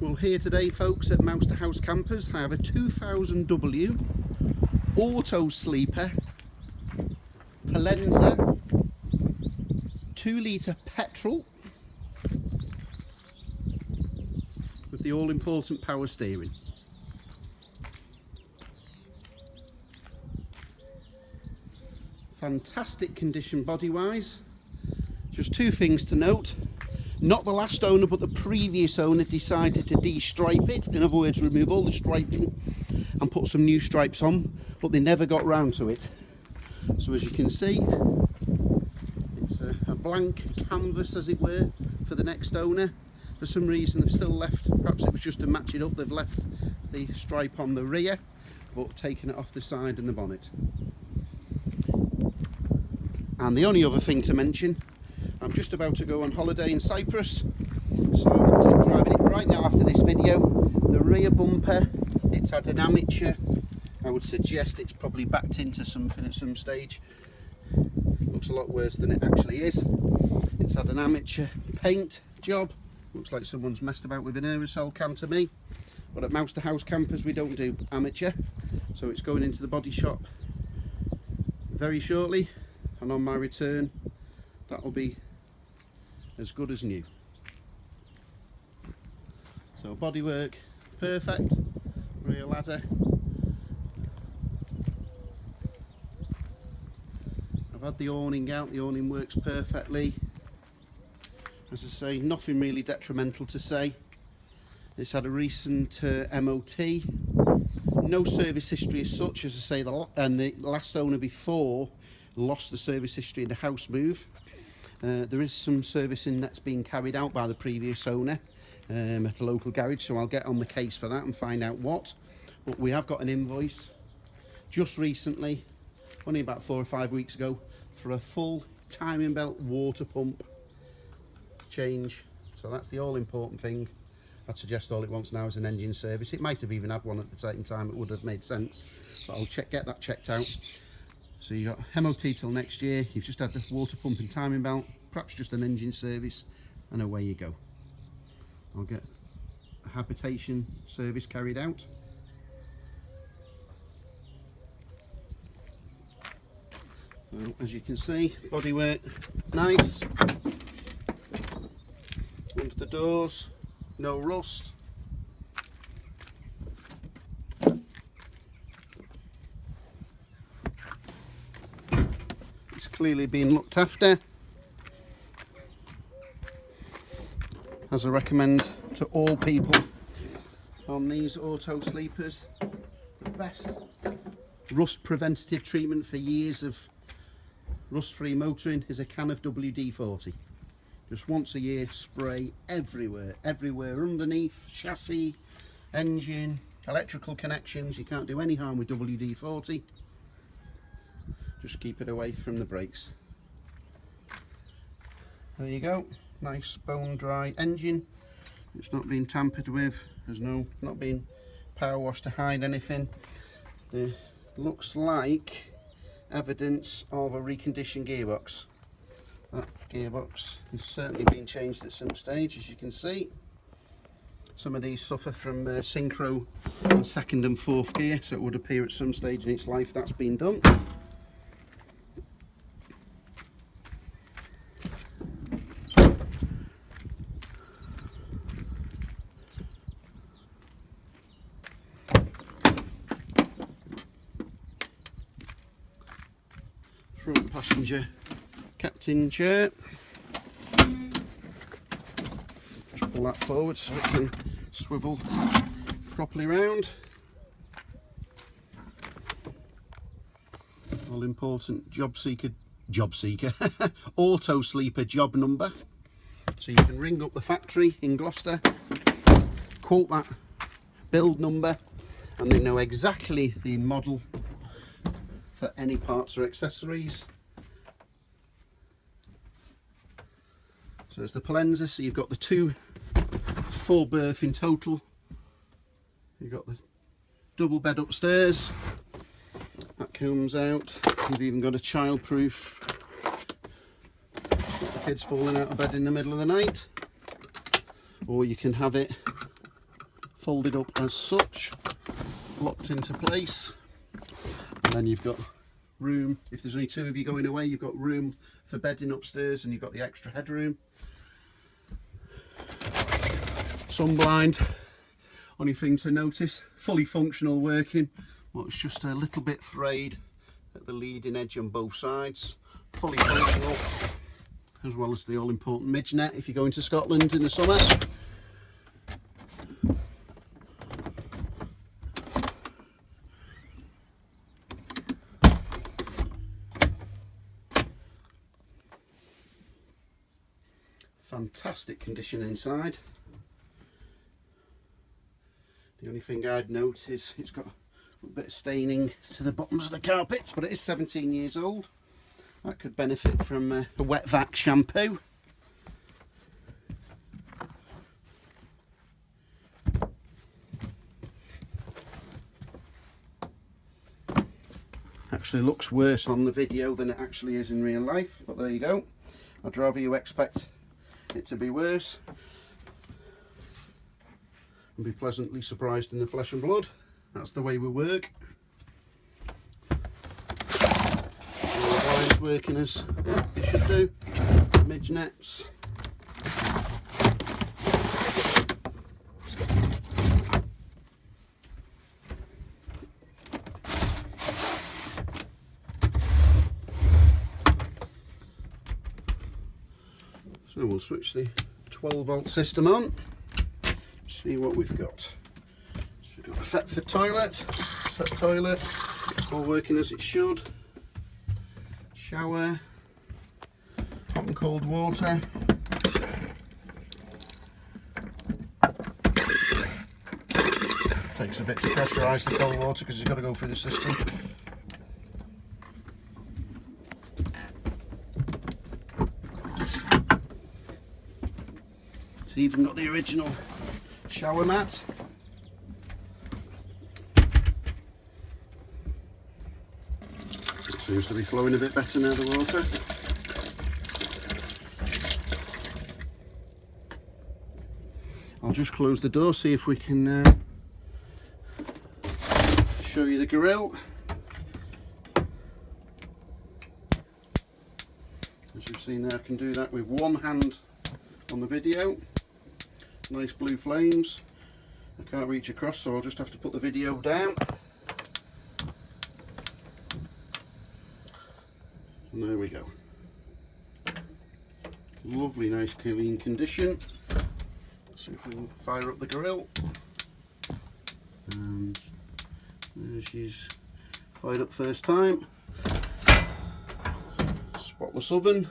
Well, here today folks at Mouse to House Campers I have a 2000W Autosleeper Polensa 2-litre petrol with the all-important power steering. Fantastic condition body-wise. Just two things to note. Not the last owner, but the previous owner decided to de-stripe it. In other words, remove all the striping and put some new stripes on, but they never got round to it. So as you can see, it's a blank canvas, as it were, for the next owner. For some reason they've still left, perhaps it was just to match it up, they've left the stripe on the rear, but taken it off the side and the bonnet. And the only other thing to mention, I'm just about to go on holiday in Cyprus, so I'm driving it right now after this video. The rear bumper, it's had an amateur. I would suggest it's probably backed into something at some stage. Looks a lot worse than it actually is. It's had an amateur paint job. Looks like someone's messed about with an aerosol can to me. But at Mouse to House Campers we don't do amateur, so it's going into the body shop very shortly, and on my return that'll be as good as new. So bodywork perfect, rear ladder. I've had the awning out, the awning works perfectly. As I say, nothing really detrimental to say. It's had a recent MOT, no service history as such. As I say, the last owner before lost the service history in the house move. There is some servicing that's being carried out by the previous owner at a local garage, so I'll get on the case for that and find out what. But we have got an invoice just recently, only about 4 or 5 weeks ago, for a full timing belt water pump change. So that's the all important thing. I'd suggest all it wants now is an engine service. It might have even had one at the same time, it would have made sense, but I'll get that checked out. So you've got MOT till next year, you've just had the water pump and timing belt, perhaps just an engine service, and away you go. I'll get a habitation service carried out. Well, as you can see, bodywork nice. Under the doors, no rust. It's clearly been looked after. As I recommend to all people on these Autosleepers, the best rust preventative treatment for years of rust-free motoring is a can of WD-40. Just once a year, spray everywhere underneath, chassis, engine, electrical connections. You can't do any harm with WD-40. Just keep it away from the brakes. There you go, nice bone dry engine. It's not been tampered with, there's not been power washed to hide anything. There looks like evidence of a reconditioned gearbox. That gearbox has certainly been changed at some stage, as you can see. Some of these suffer from synchro in 2nd and 4th gear, so it would appear at some stage in its life that's been done. Front passenger captain chair. Just pull that forward so it can swivel properly round. All important job seeker Autosleeper job number. So you can ring up the factory in Gloucester, quote that build number, and they know exactly the model for any parts or accessories. So it's the Polensa, so you've got the 2 full berth in total. You've got the double bed upstairs. That comes out. You've even got a child-proof. Stop the kids falling out of bed in the middle of the night. Or you can have it folded up as such, locked into place. And then you've got room, if there's only two of you going away, you've got room for bedding upstairs, and you've got the extra headroom. Sunblind, only thing to notice, fully functional working, but it's just a little bit frayed at the leading edge on both sides. Fully functional, as well as the all important midge net if you're going to Scotland in the summer. Fantastic condition inside. The only thing I'd note is it's got a little bit of staining to the bottoms of the carpets, but it is 17 years old. That could benefit from a wet vac shampoo. Actually looks worse on the video than it actually is in real life, but there you go. I'd rather you expect it to be worse and be pleasantly surprised in the flesh and blood. That's the way we work. All the blinds working as they should do. Midge nets. So we'll switch the 12-volt system on, see what we've got. So we've got a Thetford toilet, set toilet, all working as it should. Shower, hot and cold water. Takes a bit to pressurise the cold water because it's got to go through the system. Even got the original shower mat. It seems to be flowing a bit better now, the water. I'll just close the door, see if we can show you the grill. As you've seen there, I can do that with one hand on the video. Nice blue flames. I can't reach across, so I'll just have to put the video down. And there we go. Lovely, nice, clean condition. Let's see if we can fire up the grill. And there she's fired up first time. Spotless oven.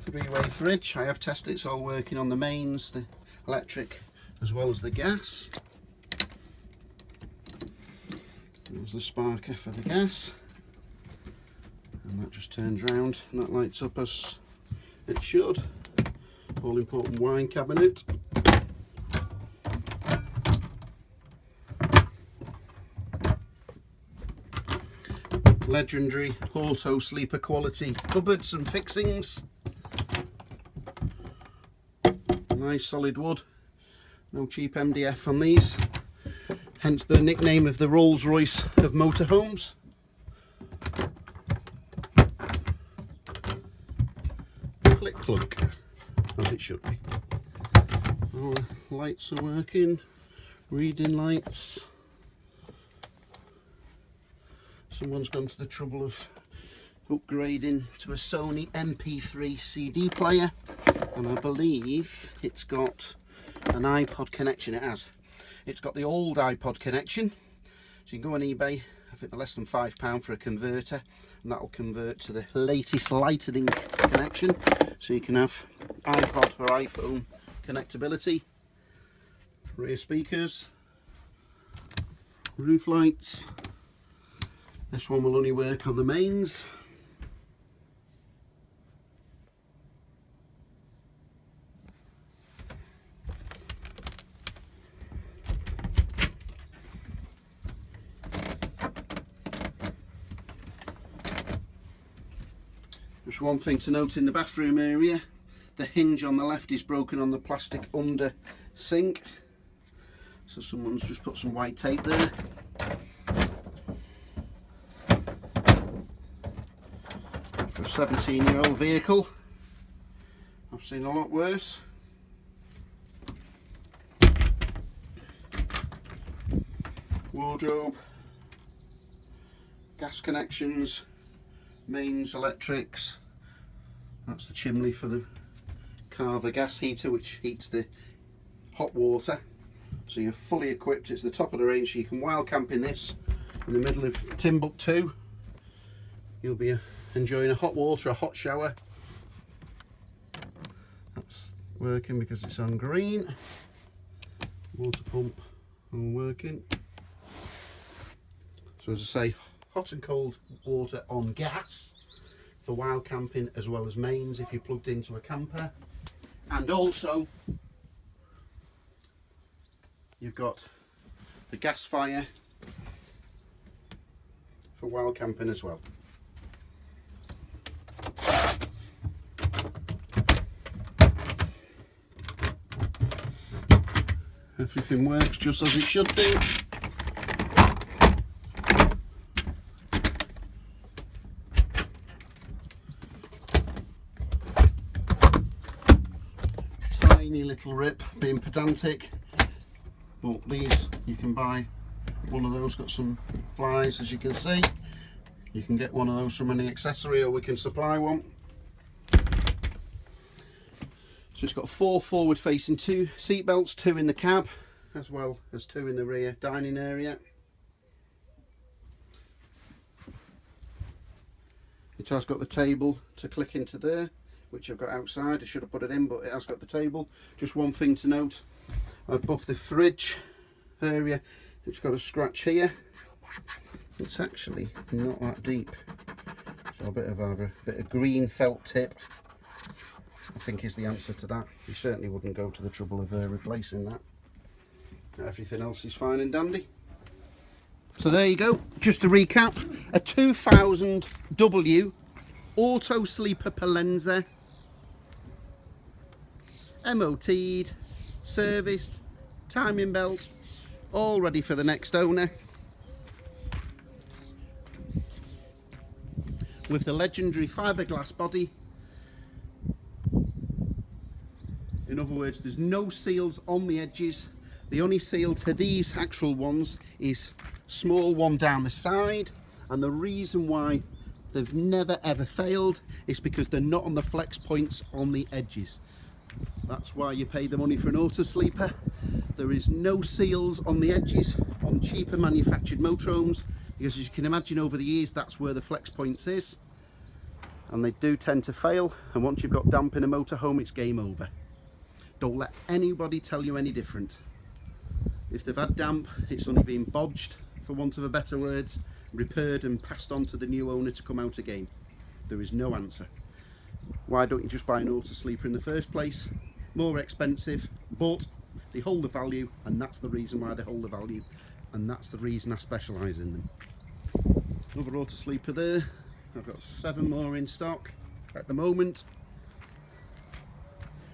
Three-way fridge. I have tested it's all working on the mains, the electric as well as the gas. There's the sparker for the gas, and that just turns round and that lights up as it should. All important wine cabinet. Legendary Autosleeper quality cupboards and fixings. Nice solid wood, no cheap MDF on these, hence the nickname of the Rolls Royce of motorhomes. Click clunk, as it should be. All the lights are working, reading lights. Someone's gone to the trouble of upgrading to a Sony MP3 CD player, and I believe it's got an iPod connection. It has. It's got the old iPod connection, so you can go on eBay. I think they're less than £5 for a converter, and that'll convert to the latest Lightning connection, so you can have iPod or iPhone connectability. Rear speakers, Roof lights. This one will only work on the mains. Just one thing to note in the bathroom area, the hinge on the left is broken on the plastic under sink. So someone's just put some white tape there. For a 17-year-old vehicle, I've seen a lot worse. Wardrobe, gas connections, mains, electrics. That's the chimney for the Carver gas heater, which heats the hot water. So you're fully equipped. It's the top of the range, so you can wild camp in this in the middle of Timbuktu. You'll be enjoying a hot water, a hot shower. That's working because it's on green. Water pump all working. So as I say, hot and cold water on gas for wild camping, as well as mains if you're plugged into a camper. And also you've got the gas fire for wild camping as well. Everything works just as it should do. Tiny little rip, being pedantic, but these you can buy one of those, got some flies as you can see. You can get one of those from any accessory, or we can supply one. So it's got 4 forward facing 2 seat belts, 2 in the cab, as well as 2 in the rear dining area. It has got the table to click into there, which I've got outside. I should have put it in, but it has got the table. Just one thing to note, above the fridge area, it's got a scratch here. It's actually not that deep, so a bit of green felt tip, I think, is the answer to that. You certainly wouldn't go to the trouble of replacing that. Everything else is fine and dandy. So there you go. Just to recap, a 2000 W Autosleeper Polensa, MOT'd, serviced, timing belt, all ready for the next owner, with the legendary fiberglass body. In other words, there's no seals on the edges. The only seal to these actual ones is small one down the side, and the reason why they've never ever failed is because they're not on the flex points on the edges. That's why you pay the money for an Autosleeper. There is no seals on the edges on cheaper manufactured motorhomes, because as you can imagine, over the years that's where the flex points is, and they do tend to fail, and once you've got damp in a motorhome, it's game over. Don't let anybody tell you any different. If they've had damp, it's only been bodged, for want of a better word, repaired and passed on to the new owner to come out again. There is no answer. Why don't you just buy an Autosleeper in the first place? More expensive, but they hold the value, and that's the reason why they hold the value, and that's the reason I specialise in them. Another Autosleeper there. I've got 7 more in stock at the moment.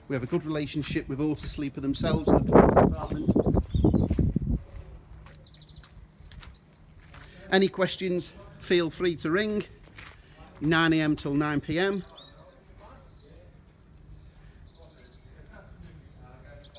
We have a good relationship with Autosleeper themselves in the parts department. Any questions, feel free to ring. 9 AM till 9 PM.